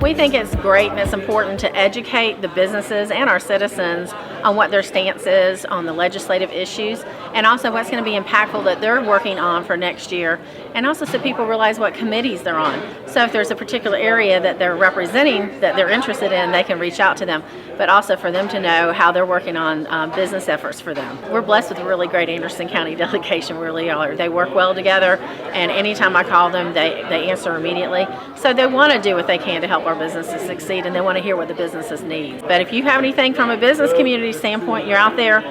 We think it's great and it's important to educate the businesses and our citizens on what their stance is on the legislative issues, and also what's going to be impactful that they're working on for next year, and also so people realize what committees they're on. So if there's a particular area that they're representing that they're interested in, they can reach out to them, but also for them to know how they're working on business efforts for them. We're blessed with a really great Anderson County delegation, we really are. They work well together, and anytime I call them, they answer immediately. So they want to do what they can to help our businesses succeed, and they want to hear what the businesses need. But if you have anything from a business community standpoint, you're out there,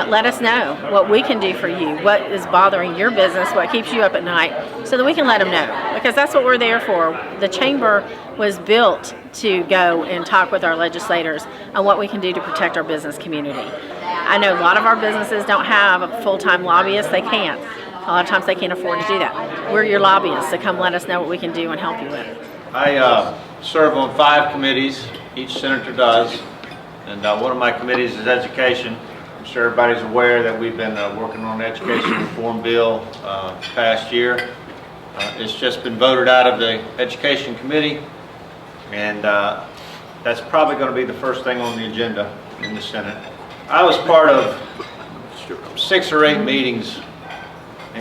let us know what we can do for you, what is bothering your business, what keeps you up at night, so that we can let them know, because that's what we're there for. The chamber was built to go and talk with our legislators on what we can do to protect our business community. I know a lot of our businesses don't have a full-time lobbyist. They can't. A lot of times they can't afford to do that. We're your lobbyists, so come let us know what we can do and help you with. I serve on 5 committees, each senator does, and one of my committees is education. I'm sure everybody's aware that we've been working on an education reform bill past year. It's just been voted out of the education committee, and that's probably going to be the first thing on the agenda in the Senate. I was part of 6 or 8 meetings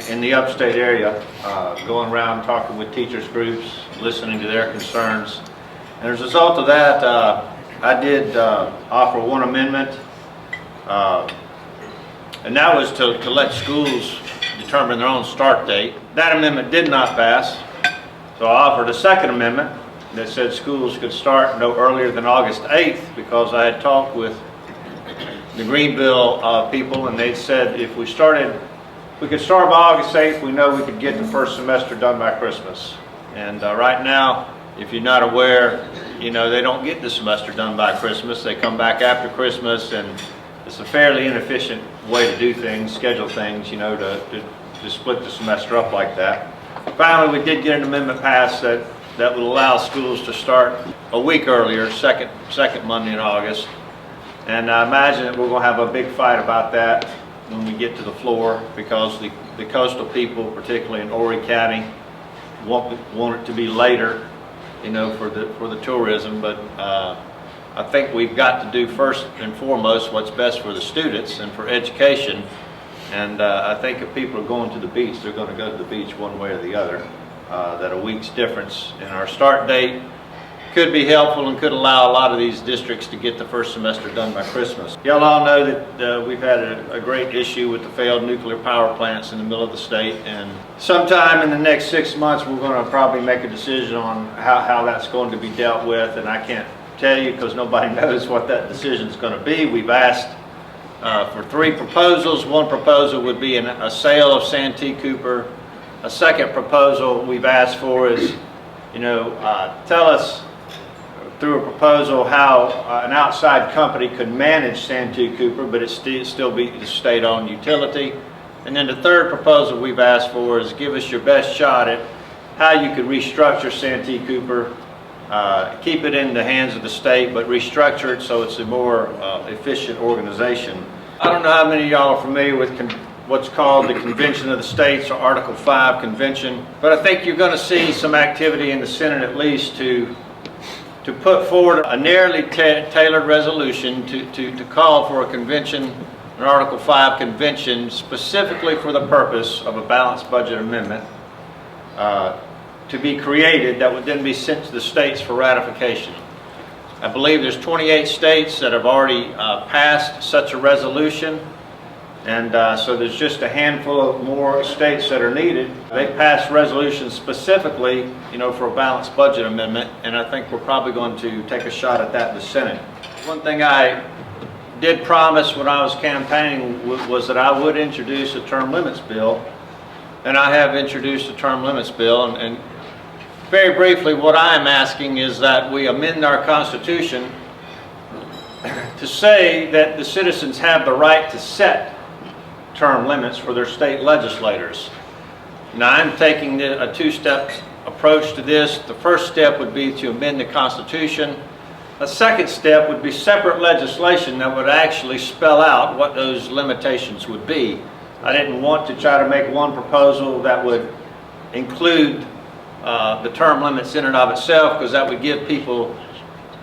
in the upstate area, going around talking with teachers groups, listening to their concerns. And as a result of that, I did offer one amendment, and that was to let schools determine their own start date. That amendment did not pass, so I offered a second amendment that said schools could start no earlier than August 8th, because I had talked with the Greenville people, and they said if we could start by August 8th, we know we could get the first semester done by Christmas. And right now, if you're not aware, you know, they don't get the semester done by Christmas. They come back after Christmas, and it's a fairly inefficient way to do things, schedule things, you know, to split the semester up like that. Finally, we did get an amendment passed that would allow schools to start a week earlier, second Monday in August. And I imagine that we're going to have a big fight about that when we get to the floor, because the coastal people, particularly in Horry County, want it to be later, you know, for the tourism. But I think we've got to do first and foremost what's best for the students and for education. And I think if people are going to the beach, they're going to go to the beach one way or the other. That a week's difference in our start date could be helpful and could allow a lot of these districts to get the first semester done by Christmas. Y'all all know that we've had a great issue with the failed nuclear power plants in the middle of the state, and sometime in the next 6 months we're going to probably make a decision on how that's going to be dealt with, and I can't tell you because nobody knows what that decision is going to be. We've asked for 3 proposals. One proposal would be a sale of Santee Cooper. A second proposal we've asked for is, you know, tell us through a proposal how an outside company could manage Santee Cooper, but it still be the state-owned utility. And then the third proposal we've asked for is give us your best shot at how you could restructure Santee Cooper, keep it in the hands of the state, but restructure it so it's a more efficient organization. I don't know how many of y'all are familiar with what's called the Convention of the States, or Article 5 Convention, but I think you're going to see some activity in the Senate at least to put forward a narrowly tailored resolution to call for a convention, an Article 5 convention, specifically for the purpose of a balanced budget amendment to be created that would then be sent to the states for ratification. I believe there's 28 states that have already passed such a resolution, and so there's just a handful of more states that are needed. They passed resolutions specifically, you know, for a balanced budget amendment, and I think we're probably going to take a shot at that in the Senate. One thing I did promise when I was campaigning was that I would introduce a term limits bill, and I have introduced a term limits bill, and very briefly what I am asking is that we amend our Constitution to say that the citizens have the right to set term limits for their state legislators. Now, I'm taking a 2-step approach to this. The first step would be to amend the Constitution. A second step would be separate legislation that would actually spell out what those limitations would be. I didn't want to try to make one proposal that would include the term limits in and of itself, because that would give people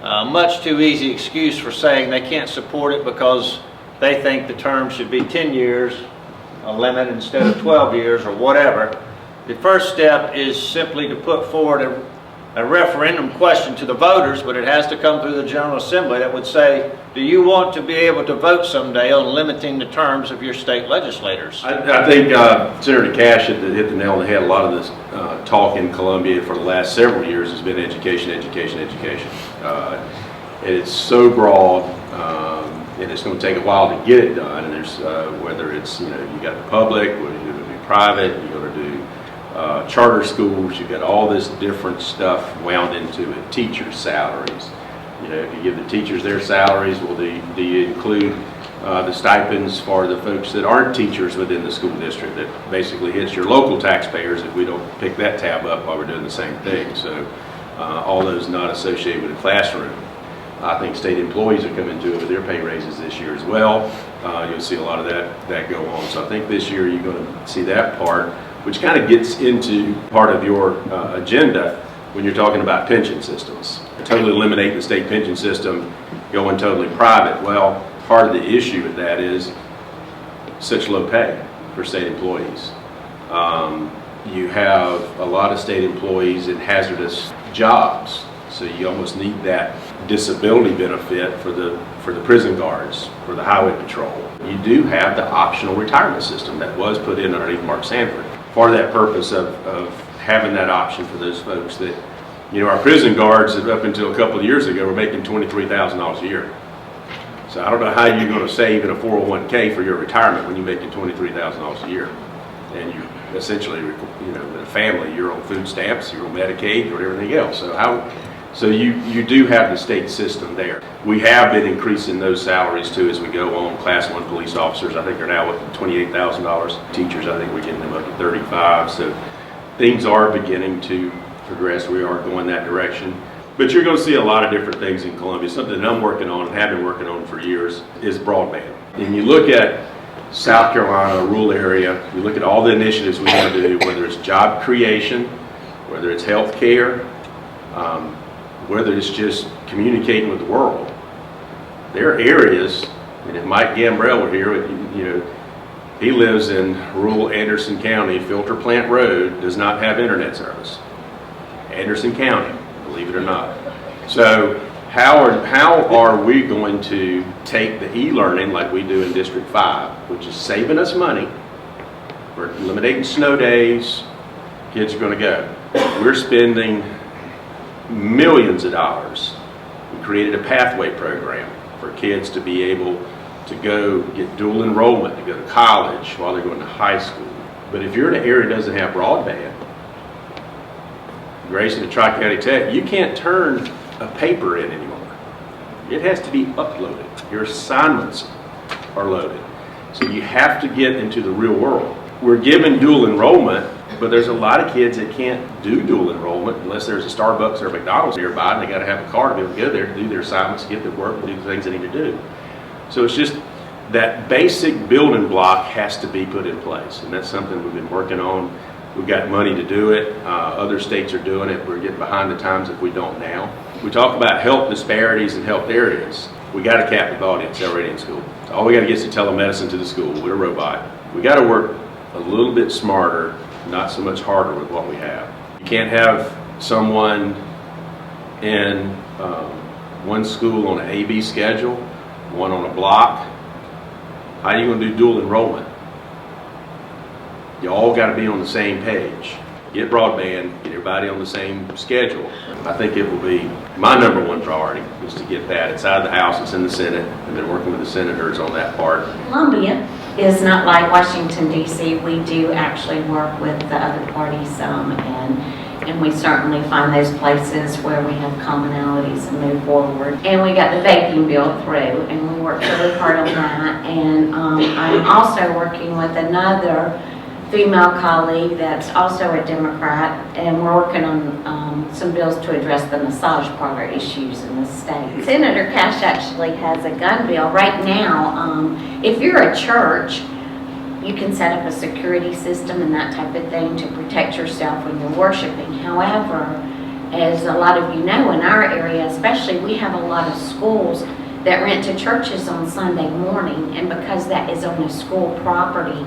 much too easy excuse for saying they can't support it because they think the term should be 10 years, a limit instead of 12 years or whatever. The first step is simply to put forward a referendum question to the voters, but it has to come through the General Assembly that would say, do you want to be able to vote someday on limiting the terms of your state legislators? I think Senator Cash hit the nail on the head. A lot of this talk in Columbia for the last several years has been education, education, education. And it's so broad, and it's going to take a while to get it done. And there's whether it's, you got the public, whether you're going to do private, you're going to do charter schools, you've got all this different stuff wound into it. Teachers' salaries. If you give the teachers their salaries, well, do you include the stipends for the folks that aren't teachers within the school district? That basically hits your local taxpayers if we don't pick that tab up while we're doing the same thing. So all those not associated with the classroom. I think state employees are coming to it with their pay raises this year as well. You'll see a lot of that go on. So I think this year you're going to see that part, which kind of gets into part of your agenda when you're talking about pension systems. Totally eliminate the state pension system, going totally private. Well, part of the issue with that is such low pay for state employees. You have a lot of state employees in hazardous jobs, so you almost need that disability benefit for the prison guards, for the highway patrol. You do have the optional retirement system that was put in underneath Mark Sanford. Part of that purpose of having that option for those folks that, our prison guards up until a couple of years ago were making $23,000 a year. So I don't know how you're going to save in a 401k for your retirement when you're making $23,000 a year. And you essentially, with a family, you're on food stamps, you're on Medicaid, or everything else. So you do have the state system there. We have been increasing those salaries too as we go on. Class 1 police officers, I think, are now up to $28,000. Teachers, I think we're getting them up to $35,000. So things are beginning to progress. We are going that direction. But you're going to see a lot of different things in Columbia. Something that I'm working on and have been working on for years is broadband. And you look at South Carolina, a rural area, you look at all the initiatives we want to do, whether it's job creation, whether it's health care, whether it's just communicating with the world. There are areas, and if Mike Gambrell were here, he lives in rural Anderson County. Filter Plant Road does not have internet service. Anderson County, believe it or not. So how are we going to take the e-learning like we do in District 5, which is saving us money, we're eliminating snow days, kids are going to go. We're spending millions of dollars. We created a pathway program for kids to be able to go get dual enrollment, to go to college while they're going to high school. But if you're in an area that doesn't have broadband, Grayson at Tri-County Tech, you can't turn a paper in anymore. It has to be uploaded. Your assignments are loaded. So you have to get into the real world. We're given dual enrollment, but there's a lot of kids that can't do dual enrollment unless there's a Starbucks or a McDonald's nearby, and they got to have a car to be able to go there to do their assignments, get their work, and do the things they need to do. So it's just that basic building block has to be put in place, and that's something we've been working on. We've got money to do it. Other states are doing it. We're getting behind the times if we don't now. We talk about health disparities in health areas. We got a captive audience already in school. All we got to get is the telemedicine to the school with a robot. We got to work a little bit smarter, not so much harder with what we have. You can't have someone in one school on an A-B schedule, one on a block. How are you going to do dual enrollment? You all got to be on the same page. Get broadband, get everybody on the same schedule. I think it will be my number one priority is to get that. It's out of the House, it's in the Senate. I've been working with the senators on that part. Columbia is not like Washington, D.C. We do actually work with the other parties some, and we certainly find those places where we have commonalities and move forward. And we got the vaping bill through, and we worked really hard on that. And I'm also working with another female colleague that's also a Democrat, and we're working on some bills to address the massage parlor issues in the state. Senator Cash actually has a gun bill right now. If you're a church, you can set up a security system and that type of thing to protect yourself when you're worshiping. However, as a lot of you know, in our area especially, we have a lot of schools that rent to churches on Sunday morning, and because that is on the school property,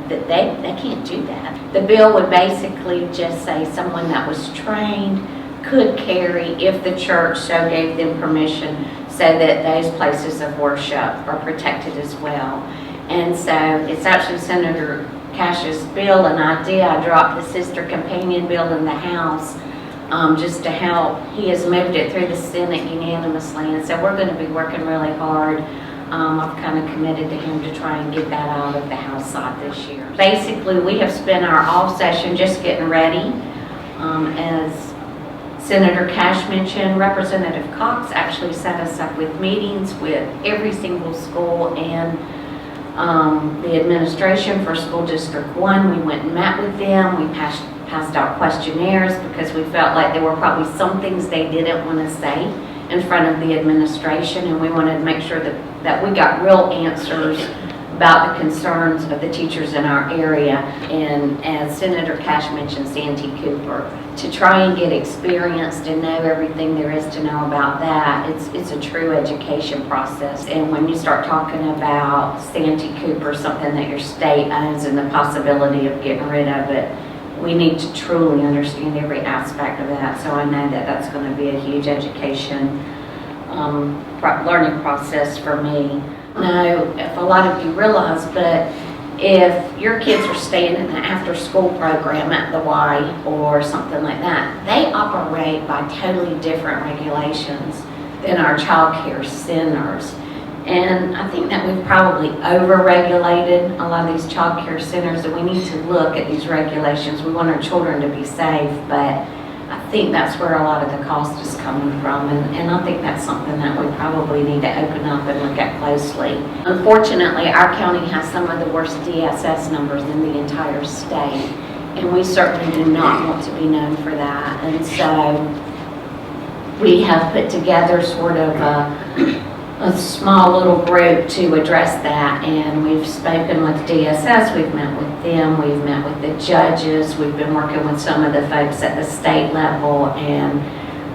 that they can't do that. The bill would basically just say someone that was trained could carry if the church so gave them permission, so that those places of worship are protected as well. And so it's actually Senator Cash's bill, an idea. I dropped the sister companion bill in the House just to help. He has moved it through the Senate unanimously, and so we're going to be working really hard. I've kind of committed to him to try and get that out of the House side this year. Basically, we have spent our off session just getting ready. As Senator Cash mentioned, Representative Cox actually set us up with meetings with every single school and the administration for School District 1. We went and met with them. We passed out questionnaires because we felt like there were probably some things they didn't want to say in front of the administration, and we wanted to make sure that we got real answers about the concerns of the teachers in our area. And as Senator Cash mentioned, Santee Cooper, to try and get experience to know everything there is to know about that. It's a true education process. And when you start talking about Santee Cooper, something that your state owns, and the possibility of getting rid of it, we need to truly understand every aspect of that. So I know that that's going to be a huge education learning process for me. No, if a lot of you realize, but if your kids are staying in the after-school program at the Y or something like that, they operate by totally different regulations than our child care centers. And I think that we've probably over-regulated a lot of these child care centers, and we need to look at these regulations. We want our children to be safe, but I think that's where a lot of the cost is coming from, and I think that's something that we probably need to open up and look at closely. Unfortunately, our county has some of the worst DSS numbers in the entire state, and we certainly do not want to be known for that. And so we have put together sort of a small little group to address that, and we've spoken with DSS, we've met with them, we've met with the judges, we've been working with some of the folks at the state level, and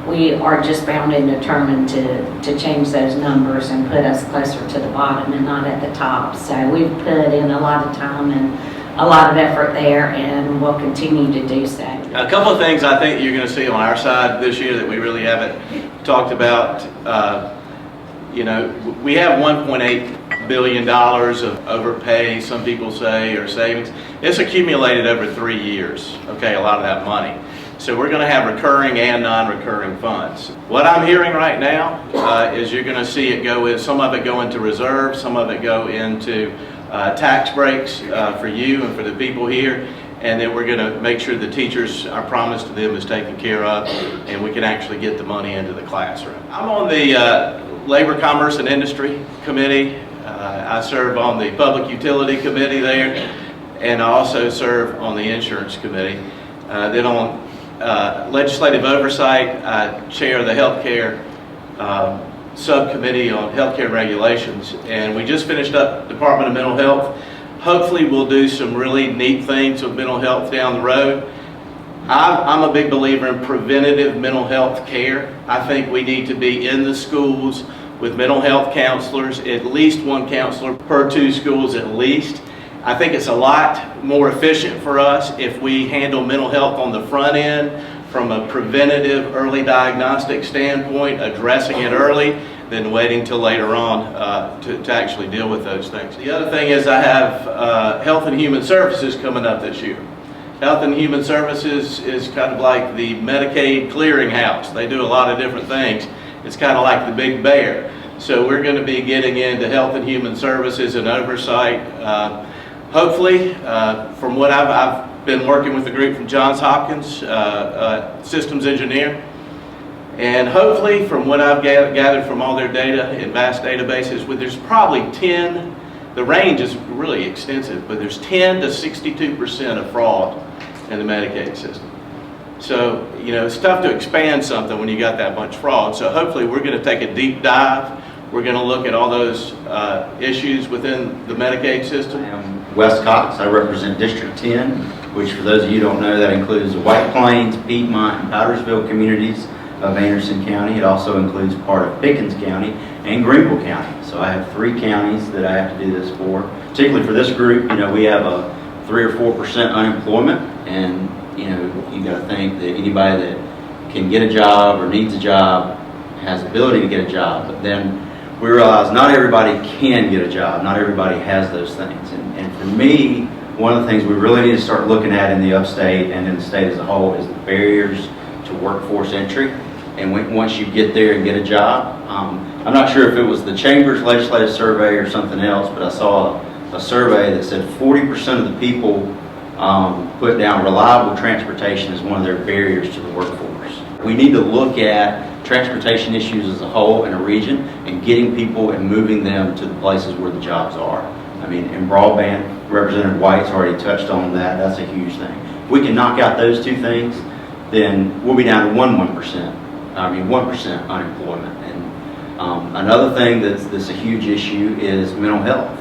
we are just bound and determined to change those numbers and put us closer to the bottom and not at the top. So we've put in a lot of time and a lot of effort there, and we'll continue to do so. A couple of things I think you're going to see on our side this year that we really haven't talked about. You know, we have $1.8 billion of overpay, some people say, or savings. It's accumulated over 3 years, okay, a lot of that money. So we're going to have recurring and non-recurring funds. What I'm hearing right now is you're going to see it go in, some of it go into reserve, some of it go into tax breaks for you and for the people here. And then we're going to make sure the teachers, our promise to them is taken care of, and we can actually get the money into the classroom. I'm on the Labor, Commerce, and Industry Committee. I serve on the Public Utility Committee there, and I also serve on the Insurance Committee. Then on Legislative Oversight, I chair the Healthcare Subcommittee on Healthcare Regulations, and we just finished up Department of Mental Health. Hopefully we'll do some really neat things with mental health down the road. I'm a big believer in preventative mental health care. I think we need to be in the schools with mental health counselors, at least one counselor per 2 schools at least. I think it's a lot more efficient for us if we handle mental health on the front end from a preventative early diagnostic standpoint, addressing it early, than waiting till later on to actually deal with those things. The other thing is I have Health and Human Services coming up this year. Health and Human Services is kind of like the Medicaid clearinghouse. They do a lot of different things. It's kind of like the big bear. So we're going to be getting into Health and Human Services and oversight. Hopefully, from what I've been working with a group from Johns Hopkins, systems engineer, and hopefully from what I've gathered from all their data in vast databases, there's probably 10, the range is really extensive, but there's 10 to 62% of fraud in the Medicaid system. So, you know, it's tough to expand something when you got that much fraud. So hopefully we're going to take a deep dive We're going to look at all those issues within the Medicaid system. I am Wes Cox. I represent District 10, which for those of you who don't know, that includes the White Plains, Piedmont, and Powdersville communities of Anderson County. It also includes part of Pickens County and Greenville County. So I have 3 counties that I have to do this for. Particularly for this group, we have a 3 or 4% unemployment, and you got to think that anybody that can get a job or needs a job has the ability to get a job. But then we realize not everybody can get a job. Not everybody has those things. And for me, one of the things we really need to start looking at in the upstate and in the state as a whole is the barriers to workforce entry. And once you get there and get a job, I'm not sure if it was the Chamber's legislative survey or something else, but I saw a survey that said 40% of the people put down reliable transportation as one of their barriers to the workforce. We need to look at transportation issues as a whole in a region and getting people and moving them to the places where the jobs are. In broadband, Representative White's already touched on that. That's a huge thing. If we can knock out those 2 things, then we'll be down to 1% unemployment. And another thing that's a huge issue is mental health.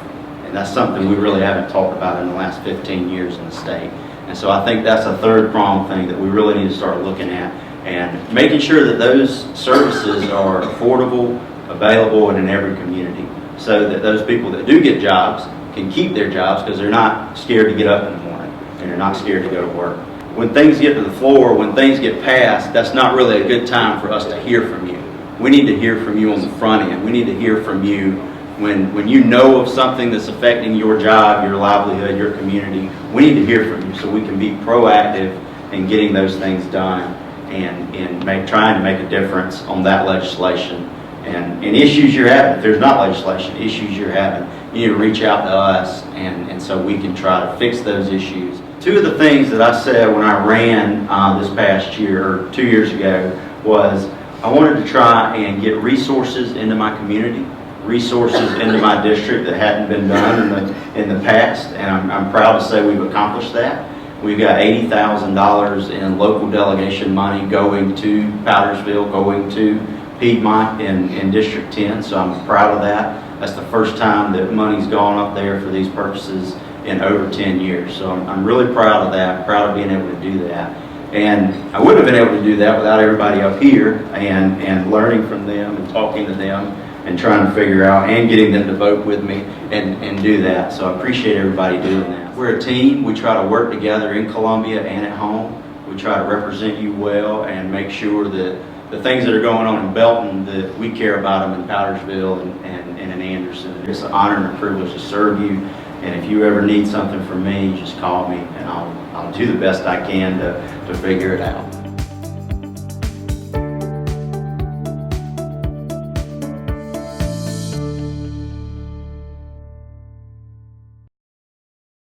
And that's something we really haven't talked about in the last 15 years in the state. And so I think that's a 3rd prong thing that we really need to start looking at and making sure that those services are affordable, available, and in every community, so that those people that do get jobs can keep their jobs because they're not scared to get up in the morning and they're not scared to go to work. When things get to the floor, when things get passed, that's not really a good time for us to hear from you. We need to hear from you on the front end. We need to hear from you when you know of something that's affecting your job, your livelihood, your community. We need to hear from you so we can be proactive in getting those things done and trying to make a difference on that legislation and issues you're having. If there's not legislation, issues you're having, you need to reach out to us and so we can try to fix those issues. 2 of the things that I said when I ran this past year, or 2 years ago, was I wanted to try and get resources into my community, resources into my district that hadn't been done in the past, and I'm proud to say we've accomplished that. We've got $80,000 in local delegation money going to Powdersville, going to Piedmont in District 10, so I'm proud of that. That's the first time that money's gone up there for these purposes in over 10 years. So I'm really proud of that, proud of being able to do that. And I wouldn't have been able to do that without everybody up here and learning from them and talking to them and trying to figure out and getting them to vote with me and do that. So I appreciate everybody doing that. We're a team. We try to work together in Columbia and at home. We try to represent you well and make sure that the things that are going on in Belton, that we care about them in Powdersville and in Anderson. It's an honor and a privilege to serve you. And if you ever need something from me, just call me and I'll do the best I can to figure it out.